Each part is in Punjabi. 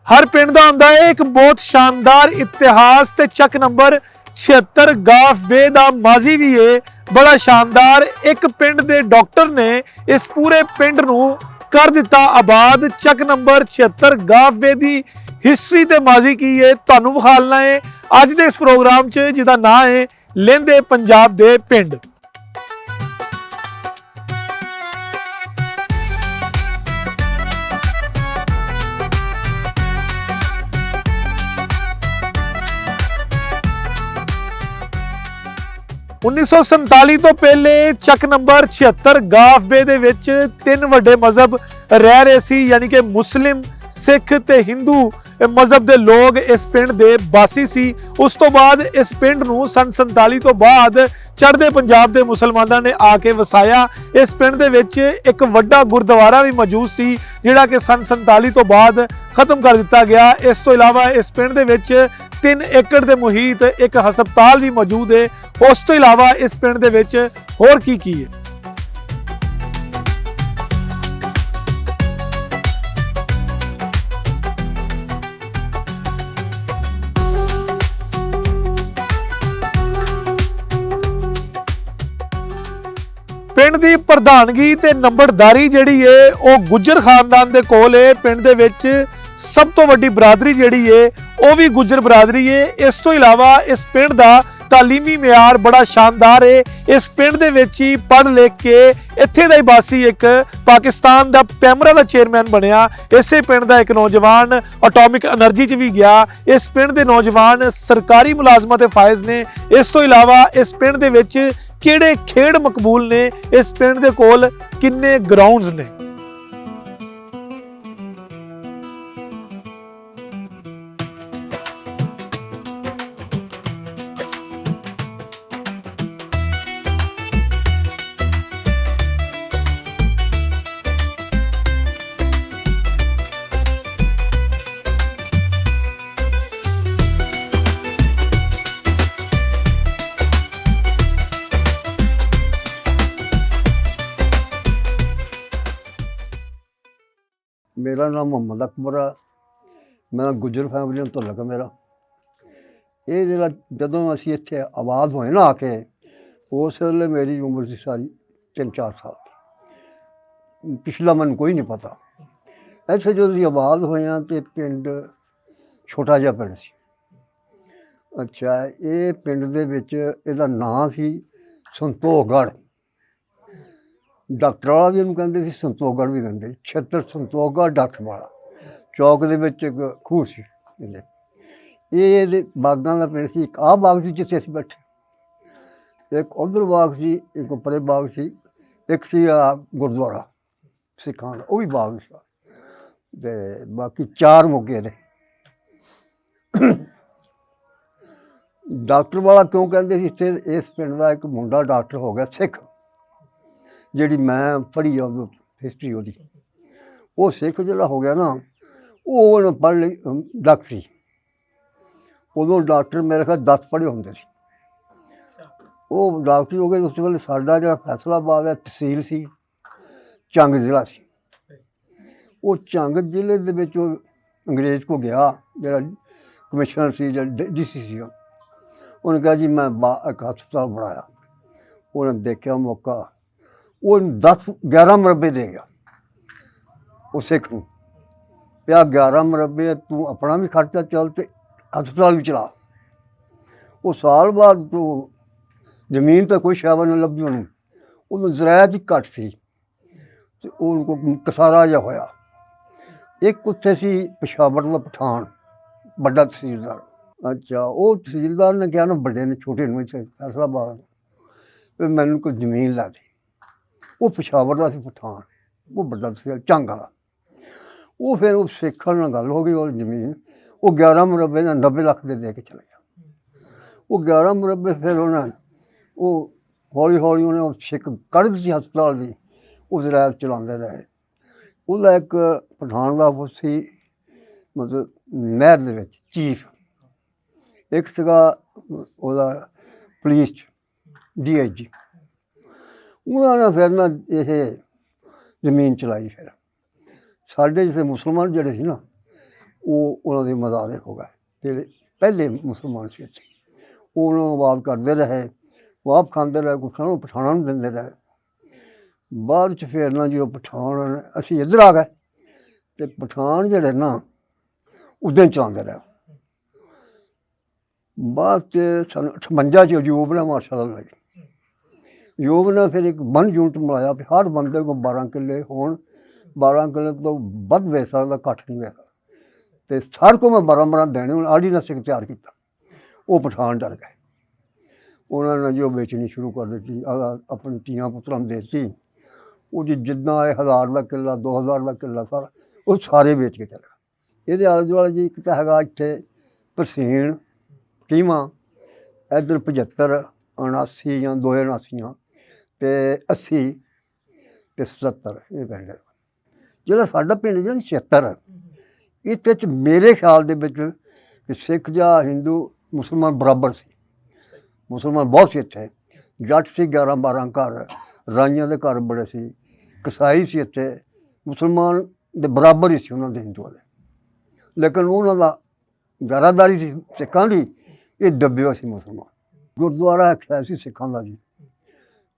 हर पिंड दा हुंदा है एक बहुत शानदार इतिहास ते चक नंबर 76 गाफ बे दा माजी भी है बड़ा शानदार। एक पिंड दे डॉक्टर ने इस पूरे पिंड नू कर दिता आबाद। चक नंबर 76 गाफ बे दी हिस्ट्री ते माजी की है तुहानू विखालना है अज दे इस प्रोग्राम च जिहदा नाम है लहिंदे पंजाब दे पिंड। उन्नीस सौ 47 तो पहले चक नंबर 76 गाफ बे दे विच तीन वड्डे मजहब रह रहे सी, यानी कि मुस्लिम, सिख ते हिंदू मजहब दे लोग इस पिंड दे बासी सी। उस तो बाद इस पिंड नू सन 47 तो बाद चढ़दे पंजाब दे मुसलमानां ने आके वसाया। इस पिंड दे विच एक वड्डा गुरुद्वारा भी मौजूद सी जिहड़ा कि सन 47 तो बाद खत्म कर दिता गया। इस तो इलावा इस पिंड दे विच 3 एकड़ दे मुहीत एक हस्पताल भी मौजूद है। उस तो इलावा इस पिंड दे विच होर की है। पिंड दी प्रधानगी ते नंबरदारी जिहड़ी है वो गुज्जर खानदान दे कोल है। पिंड दे विच सब तो वड्डी बरादरी जिहड़ी है वो भी गुज्जर बरादरी है। इस तो इलावा इस पिंड दा तालीमी मियार बड़ा शानदार है। इस पिंड दे विच ही पढ़ लिख के इत्थे दा ही बासी एक पाकिस्तान दा पैमरा दा चेयरमैन बनया। इसे पिंड दा एक नौजवान एटॉमिक एनर्जी च भी गया। इस पिंड दे नौजवान सरकारी मुलाजमां ते फायज ने। इस तो इलावा इस पिंड दे विच किहड़े खेड मकबूल ने, इस पिंड दे कोल किन्ने ग्राउंड्स ने। मेरा नाम मोहम्मद अकबर है। मैं गुजर फैमिली तो लगा मेरा ये जिला जदों असी इत्थे आबाद होए ना आके उस वेले मेरी उम्र सी सारी 3-4 साल। पिछला मैनूं कोई नहीं पता। इत्थे जो असीं आबाद होए हां ते पिंड छोटा जिहा पिंड सी। अच्छा, ये पिंड दे विच इहदा नाम सी संतोखगढ़। डॉक्टर वाला भी उन्होंने कहते सी, संतोखगढ़ भी कहते। 76 संतोखगढ़ डॉक्टर वाला चौक दे विच एक खूह सी। ये बागां दा पिंड सी। एक आ बाग सी जित्थे असीं बैठे, एक उधर बाग सी, एक उपरे बाग सी, एक सी गुरुद्वारा सिखां दा वो भी बाग सी ते बाकी 4 मोगे ने। डॉक्टर वाला क्यों कहते सी इत्थे इस पिंड दा एक मुंडा डॉक्टर हो गया सिख, जिहड़ी मैं पढ़ी आ हिस्टरी ਉਹਦੀ। वो सिख जिहड़ा हो गया ना वो पढ़ ली डॉक्टरी। उदों डॉक्टर मेरे ख्याल 10 पढ़े होंदे सी। वो डॉक्टरी हो गए। उस वेले साडा जिहड़ा फैसलाबाद है तहसील सी, चंग जिला सी। वो चंग जिले दे विच अंग्रेज को गया जिहड़ा कमिश्नर सी ਜਾਂ DC सी। उन्हें कहा जी मैं एक हस्पताल बनाया। उन्हें देखा मौका, वो 10-11 मुरब्बे दे गया वो सिख नूं। 11 मुरब्बे तू अपना भी खर्चा चल तो हस्पताल भी चला। वो साल बाद तो जमीन तो कोई शाबा नहीं लभी उन्होंने। उन्होंने ज़रायत ही घट सी तो उनको कसारा जिहा होया। एक उत्थे सी पेशावर का पठान बड़ा तहसीलदार। अच्छा, वो तहसीलदार ने कहा ना बड़े ने छोटे नूं इत्थे फैसलाबाद मैनूं कोई जमीन ला दे। वो पेशावर का सी पठान, वो बड़ा तहसील चंग वाला। वो फिर उस सिखा नाल गल हो गई और जमीन वो 11 मुरब्बे 90 लाख दे के चले गया। वो 11 मुरब्बे फिर उन्हें वो हौली हौली उन्हें सिख कढ़ दी हस्पताल की उस रैब चलाते रहे। उसका एक पठान का सी मतलब नहर दे विच चीफ, एक सीगा ਉਹਦਾ पुलिस DIG। उन्होंने फिर ना ये जमीन चलाई। फिर साढ़े जिसे मुसलमान जड़े सी ना ਉਹ ਉਹਨਾਂ ਦੇ ਮਜ਼ਾਰੇ ਹੋ ਗਏ ਜਿਹੜੇ ਪਹਿਲੇ ਮੁਸਲਮਾਨ ਸੀ ਇੱਥੇ। ਉਹ ਉਹਨਾਂ ਨੂੰ ਆਵਾਜ਼ ਕਰਦੇ ਰਹੇ, ਆਪ ਖਾਂਦੇ ਰਹੇ, ਕੁਛ ਨੂੰ ਪਠਾਣਾਂ ਨੂੰ ਦਿੰਦੇ ਰਹੇ। ਬਾਅਦ 'ਚ ਫਿਰ ਨਾ ਜੀ ਉਹ ਪਠਾਨ, ਅਸੀਂ ਇੱਧਰ ਆ ਗਏ ਅਤੇ ਪਠਾਨ ਜਿਹੜੇ ਨਾ ਉੱਦਾਂ ਹੀ ਚਲਾਉਂਦੇ ਰਹੇ। ਬਾਅਦ 'ਚ ਸਾਨੂੰ 58 'ਚ ਅਯੂਬ ਨੇ ਮਾਰਸ਼ਲ ਲਾਈ। ਅਯੂਬ ਨੇ ਫਿਰ ਇੱਕ ਵਨ ਯੂਨਿਟ ਬਣਾਇਆ ਵੀ ਹਰ ਬੰਦੇ ਕੋਲ 12 ਕਿੱਲੇ ਹੋਣ, 12 ਕਿੱਲੇ ਤੋਂ ਵੱਧ ਵੇਚ ਸਕਦਾ, ਘੱਟ ਨਹੀਂ ਵੇਚ ਸਕਦਾ, ਅਤੇ ਹਰ ਕੋ ਮੈਂ 12 ਦੇਣੇ। ਹੁਣ ਆਰਡੀਨੈਂਸ ਤਿਆਰ ਕੀਤਾ। ਉਹ ਪਠਾਨ ਡਰ ਗਏ। ਉਹਨਾਂ ਨੇ ਜੋ ਵੇਚਣੀ ਸ਼ੁਰੂ ਕਰ ਦਿੱਤੀ, ਆਪਣੇ ਧੀਆਂ ਪੁੱਤਰਾਂ ਨੂੰ ਦੇ ਦਿੱਤੀ। ਉਹ ਜੀ ਜਿੱਦਾਂ ਇਹ 1000 ਦਾ ਕਿੱਲਾ, 2000 ਦਾ ਕਿੱਲਾ, ਸਾਰਾ ਉਹ ਸਾਰੇ ਵੇਚ ਕੇ ਚਲੇ ਗਏ। ਇਹਦੇ ਆਲੇ ਦੁਆਲੇ ਜੀ ਇੱਕ ਤਾਂ ਹੈਗਾ ਇੱਥੇ ਭਰਸੀਣ, ਕੀਮਾ, ਇੱਧਰ 75, 79 ਜਾਂ 279 ਅਤੇ 80 ਅਤੇ 77 ਇਹ ਪਿੰਡ ਹੈ। ਜਿਹੜਾ ਸਾਡਾ ਪਿੰਡ ਜਿਹੜਾ 76 ਇਹਦੇ 'ਚ ਮੇਰੇ ਖਿਆਲ ਦੇ ਵਿੱਚ ਕਿ ਸਿੱਖ ਜਾਂ ਹਿੰਦੂ ਮੁਸਲਮਾਨ ਬਰਾਬਰ ਸੀ। ਮੁਸਲਮਾਨ ਬਹੁਤ ਸੀ ਇੱਥੇ, ਜੱਟ ਸੀ 11-12 ਘਰ, ਰਾਈਆਂ ਦੇ ਘਰ ਬੜੇ ਸੀ, ਕਸਾਈ ਸੀ ਇੱਥੇ। ਮੁਸਲਮਾਨ ਦੇ ਬਰਾਬਰ ਹੀ ਸੀ ਉਹਨਾਂ ਦੇ ਹਿੰਦੂਆਂ ਦੇ, ਲੇਕਿਨ ਉਹਨਾਂ ਦਾ ਜ਼ਿਆਦਾਦਾਰੀ ਸੀ ਸਿੱਖਾਂ ਦੀ, ਇਹ ਦੱਬਿਆ ਸੀ ਮੁਸਲਮਾਨ। ਗੁਰਦੁਆਰਾ ਇੱਕ ਹੈ ਸੀ ਸਿੱਖਾਂ ਦਾ ਜੀ,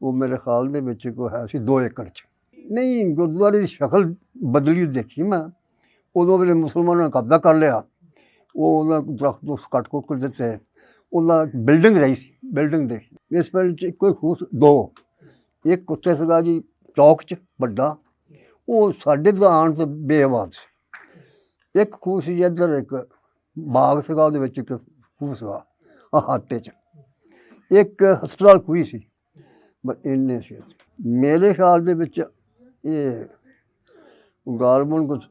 ਉਹ ਮੇਰੇ ਖਿਆਲ ਦੇ ਵਿੱਚ ਕੋਈ ਹੈ ਸੀ 2 ਏਕੜ 'ਚ। ਨਹੀਂ, ਗੁਰਦੁਆਰੇ ਦੀ ਸ਼ਕਲ ਬਦਲੀ ਦੇਖੀ ਮੈਂ, ਉਦੋਂ ਵੇਲੇ ਮੁਸਲਮਾਨਾਂ ਨੇ ਕਬਜ਼ਾ ਕਰ ਲਿਆ। ਉਹ ਉਹਨਾਂ ਦਰਖਤ ਤੋਂ ਕੱਟ ਕੁੱਟ ਕਰ ਦਿੱਤੇ। ਉਹਦਾ ਬਿਲਡਿੰਗ ਰਹੀ ਸੀ, ਬਿਲਡਿੰਗ ਦੇ ਇਸ ਪਿੰਡ 'ਚ ਇੱਕੋ ਹੀ ਖੂਹ, 2, ਇੱਕ ਉੱਤੇ ਸੀਗਾ ਜੀ ਚੌਕ 'ਚ ਵੱਡਾ, ਉਹ ਸਾਡੇ ਦਾ ਆਉਣ ਤੋਂ ਬੇਆਬਾਦ ਸੀ। ਇੱਕ ਖੂਹ ਸੀ ਇੱਧਰ, ਇੱਕ ਬਾਗ ਸੀਗਾ, ਉਹਦੇ ਵਿੱਚ ਇੱਕ ਖੂਹ ਸੀਗਾ ਹਾਤੇ 'ਚ, ਇੱਕ ਹਸਪਤਾਲ ਖੂਹੀ ਸੀ, ਬਸ ਇੰਨੇ ਸੀ। ਮੇਰੇ ਖਿਆਲ ਦੇ ਵਿੱਚ ਇਹ ਗਾਲਬਨ ਕੁਛ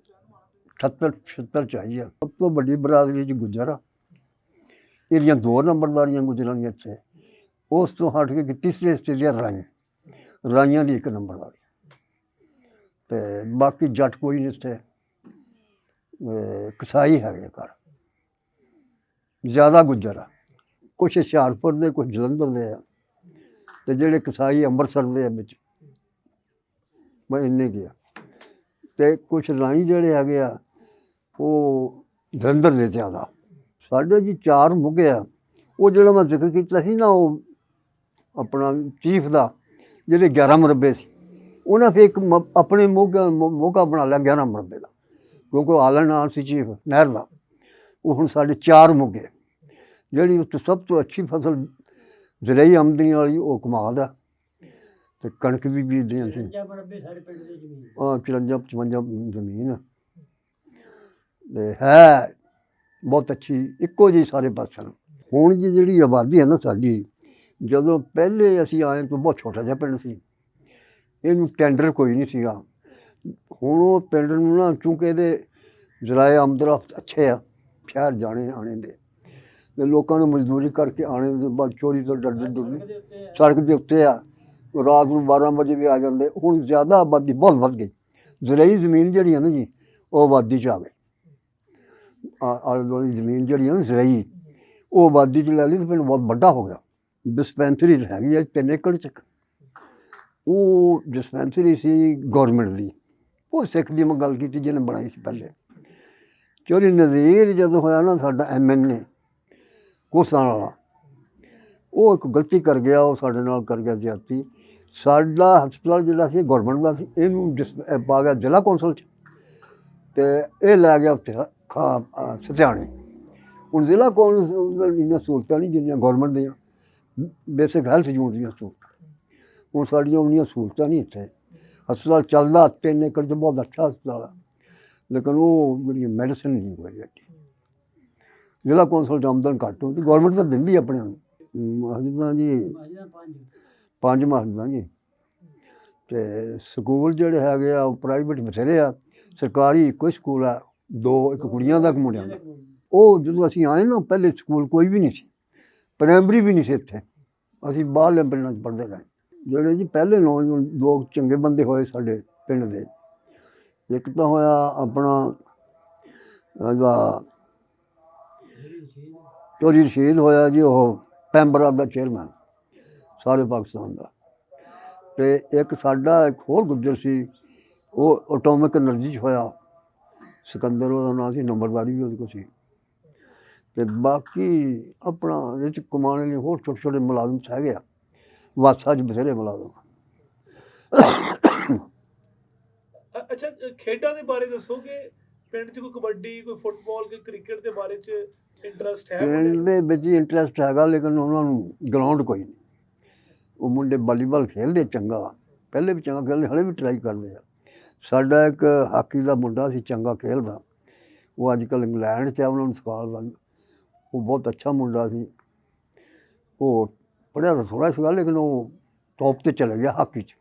78-76 'ਚ ਆਈ ਆ। ਸਭ ਤੋਂ ਵੱਡੀ ਬਰਾਦਰੀ 'ਚ ਗੁੱਜਰ ਆ। ਇਹਦੀਆਂ 2 ਨੰਬਰਦਾਰੀਆਂ ਗੁੱਜਰਾਂ ਦੀਆਂ ਇੱਥੇ। ਉਸ ਤੋਂ ਹਟ ਕੇ ਤੀਸਰੇ ਸਟੇਜ ਰਾਈਆਂ ਦੀ 1 ਨੰਬਰਦਾਰੀ, ਅਤੇ ਬਾਕੀ ਜੱਟ ਕੋਈ ਨਹੀਂ ਇੱਥੇ। ਕਸਾਈ ਹੈਗੇ ਘਰ, ਜ਼ਿਆਦਾ ਗੁੱਜਰ ਆ। ਕੁਛ ਹੁਸ਼ਿਆਰਪੁਰ ਦੇ, ਕੁਛ ਜਲੰਧਰ ਦੇ ਆ, ਅਤੇ ਜਿਹੜੇ ਕਸਾਈ ਅੰਮ੍ਰਿਤਸਰ ਦੇ ਆ ਵਿੱਚ, ਮੈਂ ਇੰਨੇ ਕੀ ਆ। ਅਤੇ ਕੁਛ ਰਾਈ ਜਿਹੜੇ ਹੈਗੇ ਆ ਉਹ ਜਲੰਧਰ ਦੇ ਜ਼ਿਆਦਾ। ਸਾਡੇ ਜੀ 4 ਮੁੱਗੇ ਆ। ਉਹ ਜਿਹੜਾ ਮੈਂ ਜ਼ਿਕਰ ਕੀਤਾ ਸੀ ਨਾ, ਉਹ ਆਪਣਾ ਚੀਫ ਦਾ, ਜਿਹੜੇ 11 ਮੁਰੱਬੇ ਸੀ, ਉਹਨਾਂ ਫਿਰ ਇੱਕ ਆਪਣੇ ਮੋਗਾ ਬਣਾ ਲਿਆ 11 ਮੁਰੱਬੇ ਦਾ, ਕਿਉਂਕਿ ਆਲਣ ਨਾਲ ਸੀ ਚੀਫ ਨਹਿਰ ਦਾ। ਉਹ ਹੁਣ ਸਾਡੇ 4 ਮੁੱਗੇ। ਜਿਹੜੀ ਉੱਥੇ ਸਭ ਤੋਂ ਅੱਛੀ ਫਸਲ ਜ਼ਰਈ ਆਮਦਨੀ ਵਾਲੀ ਉਹ ਕਮਾਲ ਆ, ਅਤੇ ਕਣਕ ਵੀ ਬੀਜਦੇ ਅਸੀਂ। 54-55 ਜ਼ਮੀਨ ਅਤੇ ਹੈ ਬਹੁਤ ਅੱਛੀ, ਇੱਕੋ ਜਿਹੀ ਸਾਰੇ ਪਾਸੇ ਨੂੰ। ਹੁਣ ਜੀ ਜਿਹੜੀ ਆਬਾਦੀ ਹੈ ਨਾ ਸਾਡੀ, ਜਦੋਂ ਪਹਿਲੇ ਅਸੀਂ ਆਏ ਤਾਂ ਬਹੁਤ ਛੋਟਾ ਜਿਹਾ ਪਿੰਡ ਸੀ, ਇਹਨੂੰ ਟੈਂਡਰ ਕੋਈ ਨਹੀਂ ਸੀਗਾ। ਹੁਣ ਉਹ ਪਿੰਡ ਨੂੰ ਨਾ, ਚੂੰਕਿ ਇਹਦੇ ਜ਼ਰਾਏ ਆਮਦਰਫਤ ਅੱਛੇ ਆ, ਸ਼ਹਿਰ ਜਾਣੇ ਆਣੇ ਦੇ, ਅਤੇ ਲੋਕਾਂ ਨੂੰ ਮਜ਼ਦੂਰੀ ਕਰਕੇ ਆਣੇ ਦੇ ਬਾਅਦ ਚੋਰੀ ਤੋਂ ਡਰਦੇ ਸੜਕ ਦੇ ਉੱਤੇ ਆ, ਰਾਤ ਨੂੰ 12 ਵਜੇ ਵੀ ਆ ਜਾਂਦੇ। ਹੁਣ ਜ਼ਿਆਦਾ ਆਬਾਦੀ ਬਹੁਤ ਵੱਧ ਗਈ। ਜ਼ਰਈ ਜ਼ਮੀਨ ਜਿਹੜੀ ਹੈ ਨਾ ਜੀ, ਉਹ ਆਬਾਦੀ 'ਚ ਆ ਗਈ। ਆਲੇ ਦੁਆਲੇ ਜ਼ਮੀਨ ਜਿਹੜੀ ਹੈ ਨਾ ਜ਼ਰਈ, ਉਹ ਆਬਾਦੀ 'ਚ ਲੈ ਲਈ, ਅਤੇ ਪਿੰਡ ਬਹੁਤ ਵੱਡਾ ਹੋ ਗਿਆ। ਡਿਸਪੈਂਸਰੀ ਹੈਗੀ ਹੈ 3 ਏਕੜ 'ਚ। ਉਹ ਡਿਸਪੈਂਸਰੀ ਸੀ ਗੌਰਮੈਂਟ ਦੀ, ਉਹ ਸਿੱਖ ਦੀ ਮੈਂ ਗੱਲ ਕੀਤੀ ਜਿਹਨੇ ਬਣਾਈ ਸੀ ਪਹਿਲੇ। ਚੌਧਰੀ ਨਜ਼ੀਰ ਜਦੋਂ ਹੋਇਆ ਨਾ ਸਾਡਾ MNA ਕੋਸਾਂ ਵਾਲਾ, ਉਹ ਇੱਕ ਗਲਤੀ ਕਰ ਗਿਆ, ਉਹ ਸਾਡੇ ਨਾਲ ਕਰ ਗਿਆ ਜ਼ਿਆਦਤੀ। ਸਾਡਾ ਹਸਪਤਾਲ ਜਿਹੜਾ ਸੀ ਗੌਰਮੈਂਟ ਦਾ ਸੀ, ਇਹਨੂੰ ਪਾ ਗਿਆ ਜ਼ਿਲ੍ਹਾ ਕੌਂਸਲ 'ਚ, ਅਤੇ ਇਹ ਲੈ ਗਿਆ ਉੱਥੇ ਸਤਿਆਣੇ। ਹੁਣ ਜ਼ਿਲ੍ਹਾ ਕੌਂਸਲ ਇੰਨੀਆਂ ਸਹੂਲਤਾਂ ਨਹੀਂ ਜਿੰਨੀਆਂ ਗੌਰਮੈਂਟ ਦੀਆਂ, ਬੇਸਿਕ ਹੈਲਥ ਯੂਨਿਟ ਦੀਆਂ ਸਹੂਲਤਾਂ। ਹੁਣ ਸਾਡੀਆਂ ਉਨੀਆਂ ਸਹੂਲਤਾਂ ਨਹੀਂ ਇੱਥੇ। ਹਸਪਤਾਲ ਚੱਲਦਾ 3 ਏਕੜ 'ਚ, ਬਹੁਤ ਅੱਛਾ ਹਸਪਤਾਲ ਆ, ਲੇਕਿਨ ਉਹ ਜਿਹੜੀਆਂ ਮੈਡੀਸਨ ਨਹੀਂ ਹੋਈ ਜਾਂਦੀ। ਜ਼ਿਲ੍ਹਾ ਕੌਂਸਲ 'ਚ ਆਮਦਨ ਘੱਟ ਹੁੰਦੀ, ਗੌਰਮੈਂਟ ਤਾਂ ਦਿੰਦੀ ਆਪਣੇ ਨੂੰ। ਮਸਜਿਦਾਂ ਜੀ 5 ਮਸਜਿਦਾਂ ਜੀ, ਅਤੇ ਸਕੂਲ ਜਿਹੜੇ ਹੈਗੇ ਆ ਉਹ ਪ੍ਰਾਈਵੇਟ ਬਥੇਰੇ ਆ, ਸਰਕਾਰੀ ਇੱਕੋ ਹੀ ਸਕੂਲ ਆ, 2, ਇੱਕ ਕੁੜੀਆਂ ਦਾ ਇੱਕ ਮੁੰਡਿਆਂ ਦਾ। ਉਹ ਜਦੋਂ ਅਸੀਂ ਆਏ ਨਾ, ਪਹਿਲੇ ਸਕੂਲ ਕੋਈ ਵੀ ਨਹੀਂ ਸੀ, ਪ੍ਰਾਇਮਰੀ ਵੀ ਨਹੀਂ ਸੀ ਇੱਥੇ। ਅਸੀਂ ਬਾਹਰਲੇ ਪਿੰਡਾਂ 'ਚ ਪੜ੍ਹਦੇ ਰਹੇ। ਜਿਹੜੇ ਜੀ ਪਹਿਲੇ ਨੌਜਵਾਨ 2 ਚੰਗੇ ਬੰਦੇ ਹੋਏ ਸਾਡੇ ਪਿੰਡ ਦੇ, ਇੱਕ ਤਾਂ ਹੋਇਆ ਆਪਣਾ ਇਹਦਾ ਚੌਧਰੀ ਰਸ਼ੀਦ ਹੋਇਆ ਜੀ, ਉਹ ਪੈਂਬਰਾ ਦਾ ਚੇਅਰਮੈਨ ਸਾਰੇ ਪਾਕਿਸਤਾਨ ਦਾ। ਅਤੇ ਇੱਕ ਸਾਡਾ ਇੱਕ ਹੋਰ ਗੁੱਜਰ ਸੀ, ਉਹ ਐਟੋਮਿਕ ਐਨਰਜੀ 'ਚ ਹੋਇਆ, ਸਿਕੰਦਰ ਉਹਦਾ ਨਾਂ ਸੀ, ਨੰਬਰਦਾਰੀ ਵੀ ਉਹਦੇ ਕੋਲ ਸੀ। ਤੇ ਬਾਕੀ ਆਪਣਾ ਵਿੱਚ ਕਮਾਣੇ ਲਈ ਹੋਰ ਛੋਟੇ ਛੋਟੇ ਮੁਲਾਜ਼ਮ ਹੈਗੇ ਆ, ਵਾਸਾ 'ਚ ਬਥੇਰੇ ਮੁਲਾਜ਼ਮ। ਅੱਛਾ, ਖੇਡਾਂ ਦੇ ਬਾਰੇ ਦੱਸੋ ਕਿ ਪਿੰਡ 'ਚ ਕੋਈ ਕਬੱਡੀ, ਕੋਈ ਫੁੱਟਬਾਲ, ਕੋਈ ਕ੍ਰਿਕਟ ਦੇ ਬਾਰੇ 'ਚ ਇੰਟਰਸਟ ਹੈ? ਪਿੰਡ ਦੇ ਵਿੱਚ ਇੰਟਰਸਟ ਹੈਗਾ, ਲੇਕਿਨ ਉਹਨਾਂ ਨੂੰ ਗਰਾਊਂਡ ਕੋਈ ਨਹੀਂ। ਉਹ ਮੁੰਡੇ ਵਾਲੀਬਾਲ ਖੇਡਦੇ ਚੰਗਾ, ਪਹਿਲੇ ਵੀ ਚੰਗਾ ਖੇਡਦੇ, ਹਲੇ ਵੀ ਟਰਾਈ ਕਰਦੇ ਆ। ਸਾਡਾ ਇੱਕ ਹਾਕੀ ਦਾ ਮੁੰਡਾ ਸੀ ਚੰਗਾ ਖੇਡਦਾ, ਉਹ ਅੱਜ ਕੱਲ੍ਹ ਇੰਗਲੈਂਡ 'ਚ ਆ, ਉਹਨਾਂ ਨੂੰ ਸਿਖਾਉਂਦਾ। ਉਹ ਬਹੁਤ ਅੱਛਾ ਮੁੰਡਾ ਸੀ। ਉਹ ਪੜ੍ਹਿਆ ਤਾਂ ਥੋੜ੍ਹਾ ਸੀਗਾ, ਲੇਕਿਨ ਉਹ ਟੌਪ 'ਤੇ ਚਲੇ ਗਿਆ ਹਾਕੀ 'ਚ।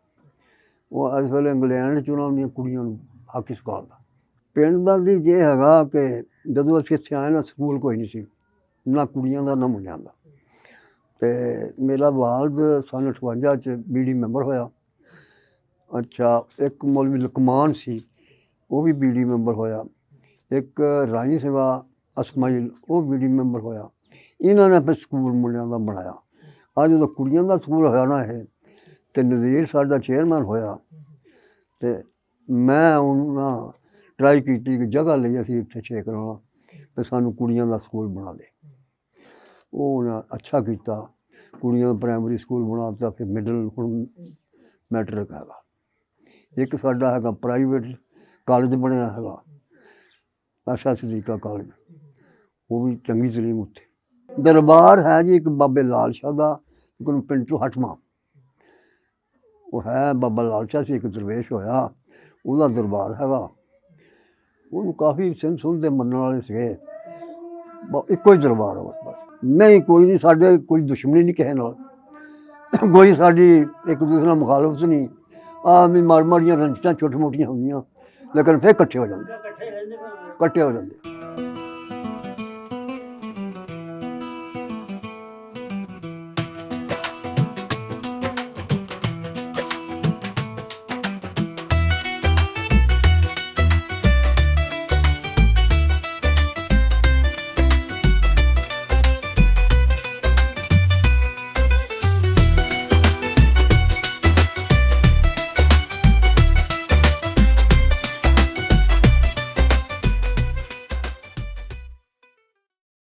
ਉਹ ਇਸ ਵੇਲੇ ਇੰਗਲੈਂਡ 'ਚ ਉਹਨਾਂ ਦੀਆਂ ਕੁੜੀਆਂ ਨੂੰ ਹਾਕੀ ਸਿਖਾਉਂਦਾ। ਪਿੰਡ ਦਾ ਵੀ ਜੇ ਹੈਗਾ ਕਿ ਜਦੋਂ ਅਸੀਂ ਇੱਥੇ ਆਏ ਨਾ, ਸਕੂਲ ਕੋਈ ਨਹੀਂ ਸੀ, ਨਾ ਕੁੜੀਆਂ ਦਾ ਨਾ ਮੁੰਡਿਆਂ ਦਾ। ਅਤੇ ਮੇਰਾ ਵਾਲਦ ਸੰਨ 58 'ਚ ਬੀਡੀ ਮੈਂਬਰ ਹੋਇਆ। ਅੱਛਾ, ਇੱਕ ਮੌਲਵੀ ਲਕਮਾਨ ਸੀ, ਉਹ ਵੀ ਬੀਡੀ ਮੈਂਬਰ ਹੋਇਆ। ਇੱਕ ਰਾਣੀ ਸੀਗਾ ਅਸਮਾਈਲ, ਉਹ ਬੀਡੀ ਮੈਂਬਰ ਹੋਇਆ। ਇਹਨਾਂ ਨੇ ਫਿਰ ਸਕੂਲ ਮੁੰਡਿਆਂ ਦਾ ਬਣਾਇਆ। ਅੱਜ ਜਦੋਂ ਕੁੜੀਆਂ ਦਾ ਸਕੂਲ ਹੋਇਆ ਨਾ ਇਹ, ਅਤੇ ਨਜ਼ੀਰ ਸਾਡਾ ਚੇਅਰਮੈਨ ਹੋਇਆ। ਅਤੇ ਮੈਂ ਉਹਨਾਂ ਟਰਾਈ ਕੀਤੀ ਕਿ ਜਗ੍ਹਾ ਲਈ ਅਸੀਂ ਇੱਥੇ ਛੇ ਕਰਾਉਣਾ, ਅਤੇ ਸਾਨੂੰ ਕੁੜੀਆਂ ਦਾ ਸਕੂਲ ਬਣਾ ਦੇ। ਉਹ ਉਹਨਾਂ ਅੱਛਾ ਕੀਤਾ, ਕੁੜੀਆਂ ਦਾ ਪ੍ਰਾਇਮਰੀ ਸਕੂਲ ਬਣਾ ਦਿੱਤਾ। ਫਿਰ ਮਿਡਲ, ਹੁਣ ਮੈਟਰਿਕ ਹੈਗਾ। ਇੱਕ ਸਾਡਾ ਹੈਗਾ ਪ੍ਰਾਈਵੇਟ ਕਾਲਜ ਬਣਿਆ ਹੈਗਾ, ਆਸ਼ਾ ਸਦੀਕਾ ਕਾਲਜ, ਉਹ ਵੀ ਚੰਗੀ ਤਰੀਮ ਉੱਥੇ। ਦਰਬਾਰ ਹੈ ਜੀ ਇੱਕ ਬਾਬੇ ਲਾਲ ਸ਼ਾਹ ਦਾ, ਉਹਨੂੰ ਪਿੰਡ ਤੋਂ ਹਟਵਾਂ ਉਹ ਹੈ। ਬਾਬਾ ਲਾਲ ਸ਼ਾਹ ਸੀ, ਇੱਕ ਦਰਵੇਸ਼ ਹੋਇਆ, ਉਹਦਾ ਦਰਬਾਰ ਹੈਗਾ। ਉਹਨੂੰ ਕਾਫੀ ਸਿੰਘ ਸੁਣ ਦੇ ਮੰਨਣ ਵਾਲੇ ਸੀਗੇ। ਇੱਕੋ ਹੀ ਦਰਬਾਰ ਹੋ ਬਸ। ਨਹੀਂ, ਕੋਈ ਨਹੀਂ, ਸਾਡੇ ਕੋਈ ਦੁਸ਼ਮਣੀ ਨਹੀਂ ਕਿਸੇ ਨਾਲ, ਕੋਈ ਸਾਡੀ ਇੱਕ ਦੂਸਰੇ ਨਾਲ ਮੁਖਾਲਫਤ ਨਹੀਂ। ਵੀ ਮਾੜੀਆਂ ਰੰਜਿਸ਼ਾਂ ਛੋਟੀਆਂ ਮੋਟੀਆਂ ਹੁੰਦੀਆਂ, ਲੇਕਿਨ ਫਿਰ ਇਕੱਠੇ ਹੋ ਜਾਂਦੇ।